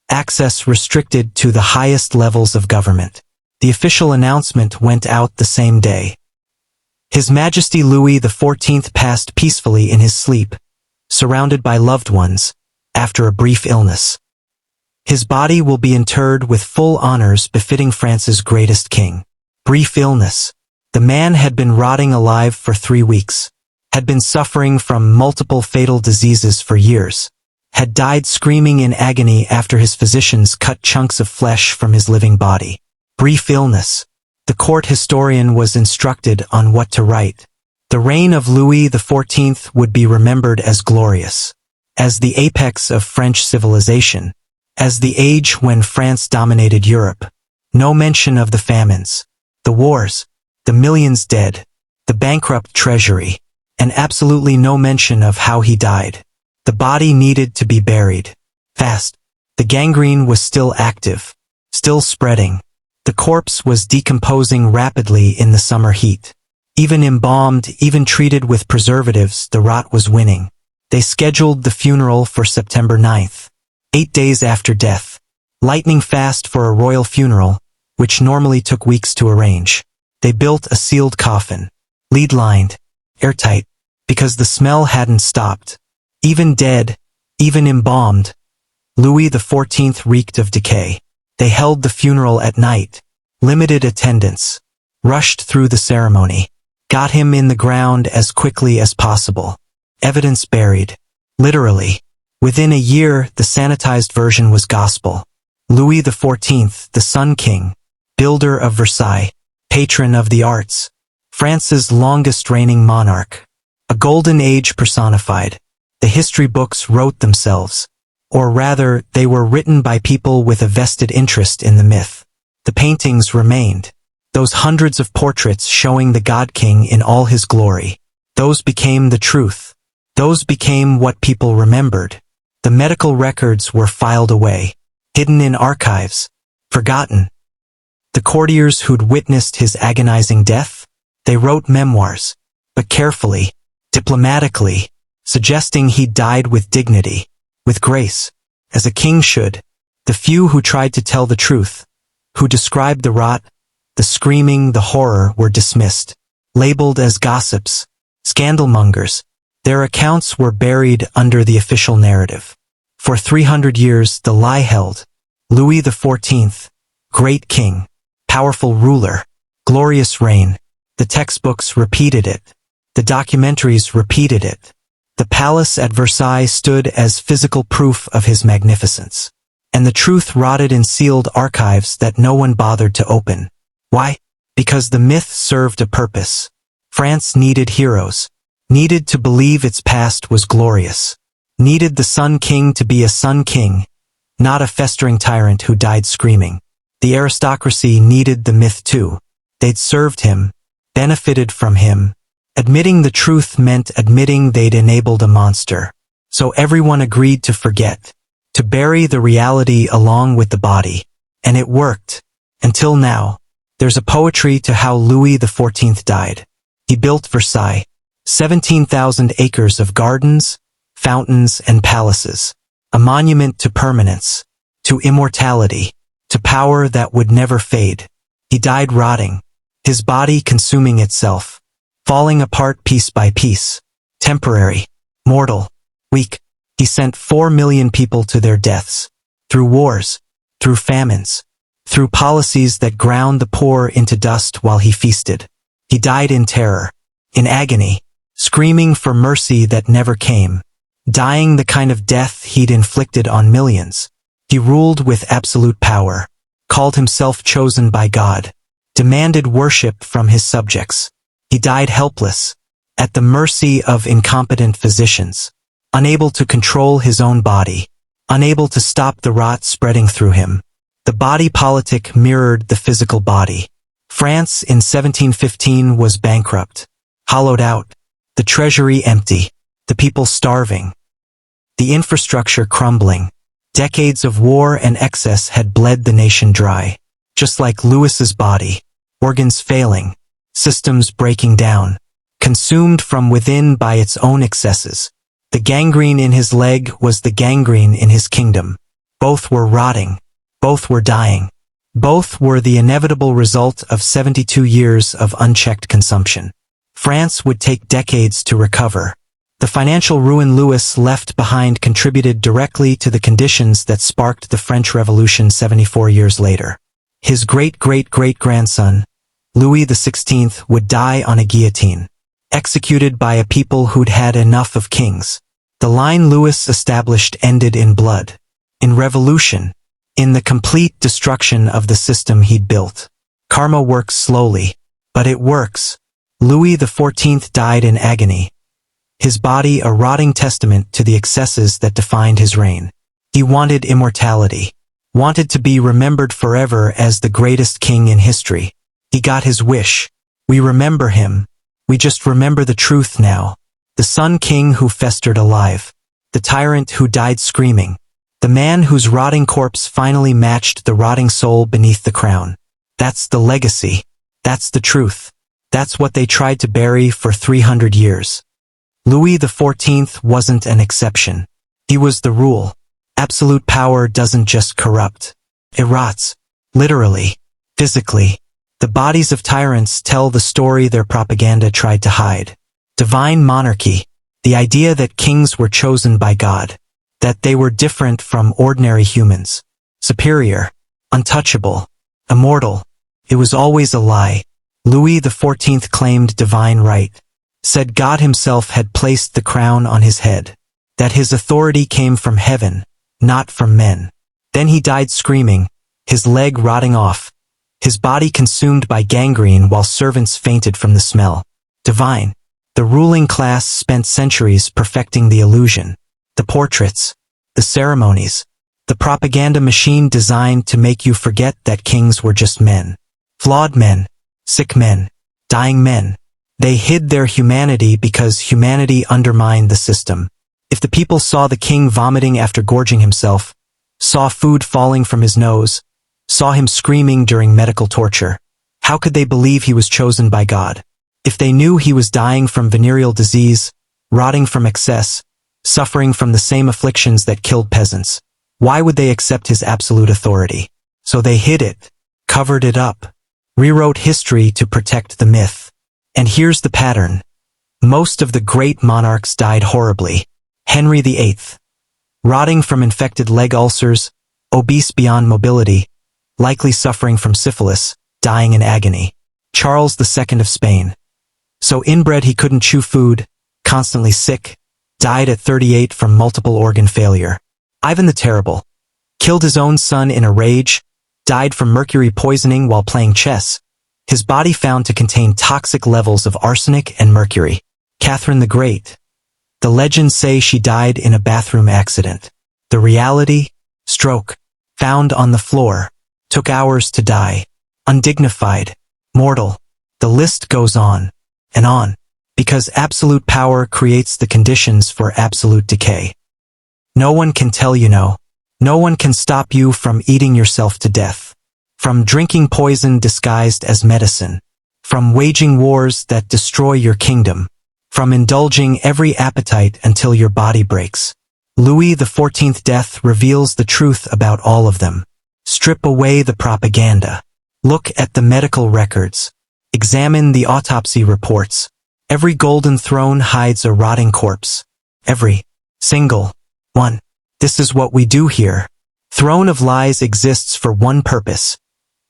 Access restricted to the highest levels of government. The official announcement went out the same day. His Majesty Louis XIV passed peacefully in his sleep, surrounded by loved ones, after a brief illness. His body will be interred with full honors befitting France's greatest king. Brief illness. The man had been rotting alive for 3 weeks, had been suffering from multiple fatal diseases for years, had died screaming in agony after his physicians cut chunks of flesh from his living body. Brief illness. The court historian was instructed on what to write. The reign of Louis XIV would be remembered as glorious, as the apex of French civilization, as the age when France dominated Europe. No mention of the famines, the wars, the millions dead, the bankrupt treasury, and absolutely no mention of how he died. The body needed to be buried. Fast. The gangrene was still active, still spreading. The corpse was decomposing rapidly in the summer heat. Even embalmed, even treated with preservatives, the rot was winning. They scheduled the funeral for September 9th, 8 days after death. Lightning fast for a royal funeral, which normally took weeks to arrange. They built a sealed coffin, lead-lined, airtight, because the smell hadn't stopped. Even dead, even embalmed, Louis XIV reeked of decay. They held the funeral at night, limited attendance, rushed through the ceremony, got him in the ground as quickly as possible. Evidence buried. Literally. Within a year, the sanitized version was gospel. Louis XIV, the Sun King, builder of Versailles, patron of the arts, France's longest reigning monarch, a golden age personified. The history books wrote themselves. Or rather, they were written by people with a vested interest in the myth. The paintings remained. Those hundreds of portraits showing the God King in all his glory. Those became the truth. Those became what people remembered. The medical records were filed away, hidden in archives, forgotten. The courtiers who'd witnessed his agonizing death, they wrote memoirs, but carefully, diplomatically, suggesting he died with dignity, with grace, as a king should. The few who tried to tell the truth, who described the rot, the screaming, the horror, were dismissed, labeled as gossips, scandalmongers. Their accounts were buried under the official narrative. For 300 years the lie held. Louis XIV, great king, powerful ruler, glorious reign. The textbooks repeated it. The documentaries repeated it. The palace at Versailles stood as physical proof of his magnificence. And the truth rotted in sealed archives that no one bothered to open. Why? Because the myth served a purpose. France needed heroes. Needed to believe its past was glorious. Needed the Sun King to be a Sun King, not a festering tyrant who died screaming. The aristocracy needed the myth too. They'd served him, benefited from him. Admitting the truth meant admitting they'd enabled a monster. So everyone agreed to forget, to bury the reality along with the body. And it worked. Until now. There's a poetry to how Louis XIV died. He built Versailles, 17,000 acres of gardens, fountains, and palaces. A monument to permanence, to immortality, to power that would never fade. He died rotting, his body consuming itself, falling apart piece by piece, temporary, mortal, weak. He sent 4 million people to their deaths, through wars, through famines, through policies that ground the poor into dust while he feasted. He died in terror, in agony, screaming for mercy that never came, dying the kind of death he'd inflicted on millions. He ruled with absolute power, called himself chosen by God, demanded worship from his subjects. He died helpless, at the mercy of incompetent physicians, unable to control his own body, unable to stop the rot spreading through him. The body politic mirrored the physical body. France in 1715 was bankrupt, hollowed out, the treasury empty, the people starving, the infrastructure crumbling. Decades of war and excess had bled the nation dry, just like Louis's body, organs failing, systems breaking down, consumed from within by its own excesses. The gangrene in his leg was the gangrene in his kingdom. Both were rotting. Both were dying. Both were the inevitable result of 72 years of unchecked consumption. France would take decades to recover. The financial ruin Louis left behind contributed directly to the conditions that sparked the French Revolution 74 years later. His great-great-great-grandson, Louis XVI, would die on a guillotine, executed by a people who'd had enough of kings. The line Louis established ended in blood, in revolution, in the complete destruction of the system he'd built. Karma works slowly, but it works. Louis XIV died in agony, his body a rotting testament to the excesses that defined his reign. He wanted immortality, wanted to be remembered forever as the greatest king in history. He got his wish. We remember him. We just remember the truth now. The Sun King who festered alive. The tyrant who died screaming. The man whose rotting corpse finally matched the rotting soul beneath the crown. That's the legacy. That's the truth. That's what they tried to bury for 300 years. Louis XIV wasn't an exception. He was the rule. Absolute power doesn't just corrupt. It rots. Literally. Physically. The bodies of tyrants tell the story their propaganda tried to hide. Divine monarchy. The idea that kings were chosen by God. That they were different from ordinary humans. Superior. Untouchable. Immortal. It was always a lie. Louis XIV claimed divine right. Said God himself had placed the crown on his head. That his authority came from heaven, not from men. Then he died screaming, his leg rotting off, his body consumed by gangrene while servants fainted from the smell. Divine. The ruling class spent centuries perfecting the illusion. The portraits. The ceremonies. The propaganda machine designed to make you forget that kings were just men. Flawed men. Sick men. Dying men. They hid their humanity because humanity undermined the system. If the people saw the king vomiting after gorging himself, saw food falling from his nose, saw him screaming during medical torture, how could they believe he was chosen by God? If they knew he was dying from venereal disease, rotting from excess, suffering from the same afflictions that killed peasants, why would they accept his absolute authority? So they hid it, covered it up, rewrote history to protect the myth. And here's the pattern. Most of the great monarchs died horribly. Henry VIII. Rotting from infected leg ulcers, obese beyond mobility, likely suffering from syphilis, dying in agony. Charles II of Spain. So inbred he couldn't chew food, constantly sick, died at 38 from multiple organ failure. Ivan the Terrible. Killed his own son in a rage, died from mercury poisoning while playing chess. His body found to contain toxic levels of arsenic and mercury. Catherine the Great. The legends say she died in a bathroom accident. The reality? Stroke. Found on the floor. Took hours to die. Undignified. Mortal. The list goes on. And on. Because absolute power creates the conditions for absolute decay. No one can tell you no. No one can stop you from eating yourself to death. From drinking poison disguised as medicine. From waging wars that destroy your kingdom. From indulging every appetite until your body breaks. Louis XIV death reveals the truth about all of them. Strip away the propaganda. Look at the medical records. Examine the autopsy reports. Every golden throne hides a rotting corpse. Every single one. This is what we do here. Throne of Lies exists for one purpose.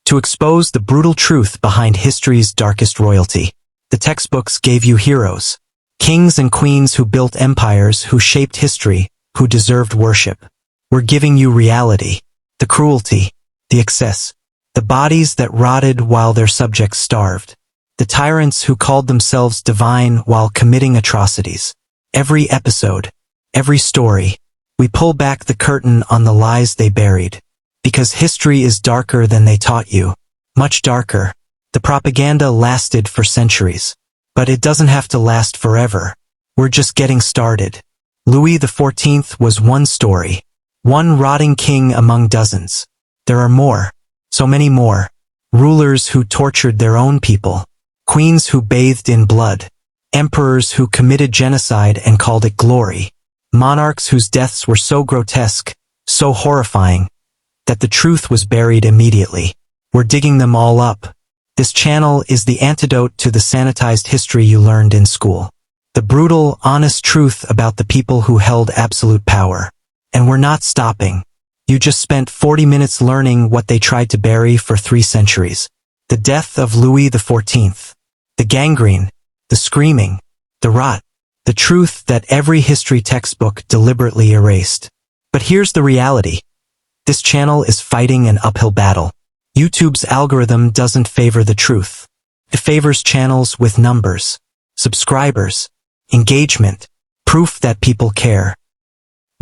To expose the brutal truth behind history's darkest royalty. The textbooks gave you heroes. Kings and queens who built empires, who shaped history, who deserved worship. We're giving you reality. The cruelty. The excess. The bodies that rotted while their subjects starved. The tyrants who called themselves divine while committing atrocities. Every episode. Every story. We pull back the curtain on the lies they buried. Because history is darker than they taught you. Much darker. The propaganda lasted for centuries. But it doesn't have to last forever. We're just getting started. Louis XIV was one story. One rotting king among dozens. There are more. So many more. Rulers who tortured their own people. Queens who bathed in blood. Emperors who committed genocide and called it glory. Monarchs whose deaths were so grotesque, so horrifying, that the truth was buried immediately. We're digging them all up. This channel is the antidote to the sanitized history you learned in school. The brutal, honest truth about the people who held absolute power. And we're not stopping. You just spent 40 minutes learning what they tried to bury for 3 centuries. The death of Louis XIV. The gangrene. The screaming. The rot. The truth that every history textbook deliberately erased. But here's the reality. This channel is fighting an uphill battle. YouTube's algorithm doesn't favor the truth. It favors channels with numbers, subscribers, engagement, proof that people care.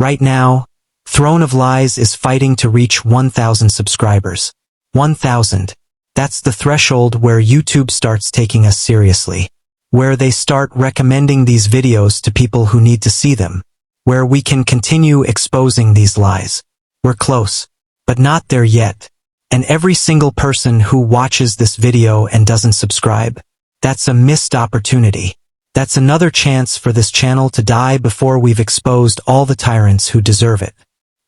Right now, Throne of Lies is fighting to reach 1,000 subscribers. 1,000. That's the threshold where YouTube starts taking us seriously. Where they start recommending these videos to people who need to see them. Where we can continue exposing these lies. We're close, but not there yet. And every single person who watches this video and doesn't subscribe, That's a missed opportunity. That's another chance for this channel to die before we've exposed all the tyrants who deserve it.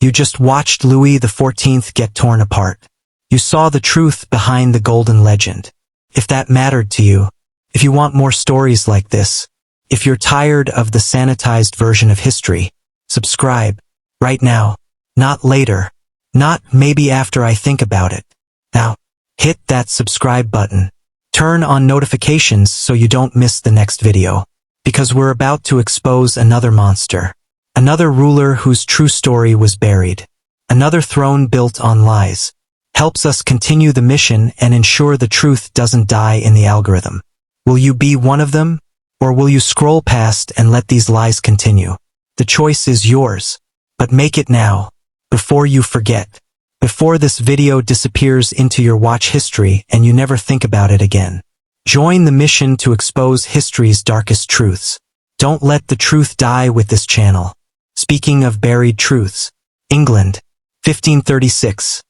You just watched Louis XIV get torn apart. You saw the truth behind the golden legend. If that mattered to you, if you want more stories like this, if you're tired of the sanitized version of history, subscribe. Right now. Not later. Not maybe after I think about it. Now, hit that subscribe button. Turn on notifications so you don't miss the next video. Because we're about to expose another monster. Another ruler whose true story was buried. Another throne built on lies. Helps us continue the mission and ensure the truth doesn't die in the algorithm. Will you be one of them? Or will you scroll past and let these lies continue? The choice is yours. But make it now. Before you forget. Before this video disappears into your watch history and you never think about it again. Join the mission to expose history's darkest truths. Don't let the truth die with this channel. Speaking of buried truths. England, 1536.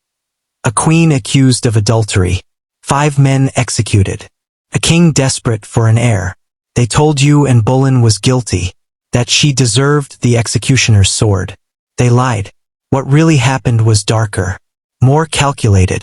A queen accused of adultery. 5 men executed. A king desperate for an heir. They told you Anne Boleyn was guilty, that she deserved the executioner's sword. They lied. What really happened was darker, more calculated,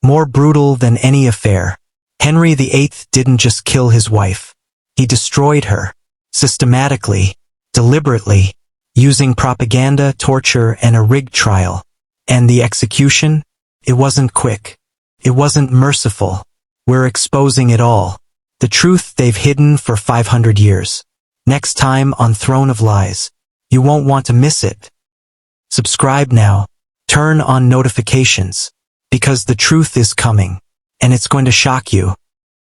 more brutal than any affair. Henry VIII didn't just kill his wife. He destroyed her, systematically, deliberately, using propaganda, torture, and a rigged trial. And the execution? It wasn't quick. It wasn't merciful. We're exposing it all. The truth they've hidden for 500 years. Next time on Throne of Lies. You won't want to miss it. Subscribe now. Turn on notifications. Because the truth is coming. And it's going to shock you.